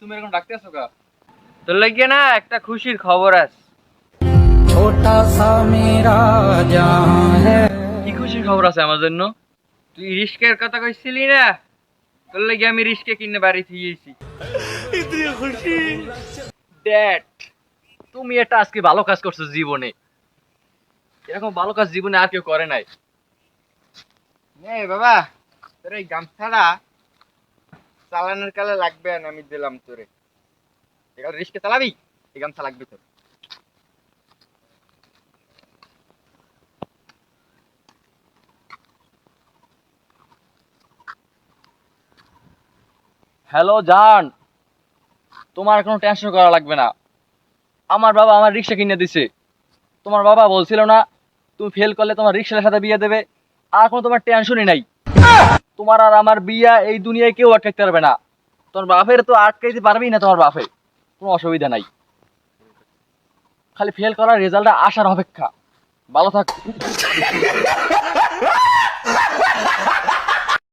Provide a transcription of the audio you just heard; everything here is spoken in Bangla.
তুমি এরকম ডাকতে আসো কা? তোর লাগিয়ে না একটা খুশির খবর আছে। छोटा सा मेरा जहां है। কি খুশির খবর আছে আমার জন্য? তুই রিস্কের কথা কইছিলি না, তোর লাগি আমি রিস্কে কিনে বাড়ি থিয়েছি। ড্যাড, তুমি এটা আজকে ভালো কাজ করছো জীবনে। এরকম ভালো কাজ জীবনে আর কেউ করে নাই। নে বাবা, তোর এই গামছাটা চালানোর কালে লাগবে না, আমি দিলাম তোরে। এখানে রিস্কে চালাবি, এই গামছা লাগবে তোর। হ্যালো জান, তোমার কোনো টেনশন করা লাগবে না। আমার বাবা আমার রিক্সা কিনে দিছে। তোমার বাবা বলছিল না তুমি ফেল করলে তোমার রিক্সার সাথে বিয়ে দেবে। আর কোনো তোমার টেনশনই নাই। তোমার আর আমার বিয়া এই দুনিয়ায় কেউ আটকাতে পারবে না। তোমার বাপের তো আটকাইতে পারবেই না, তোমার বাপে কোনো অসুবিধা নাই। খালি ফেল করার রেজাল্টটা আসার অপেক্ষা। ভালো থাক।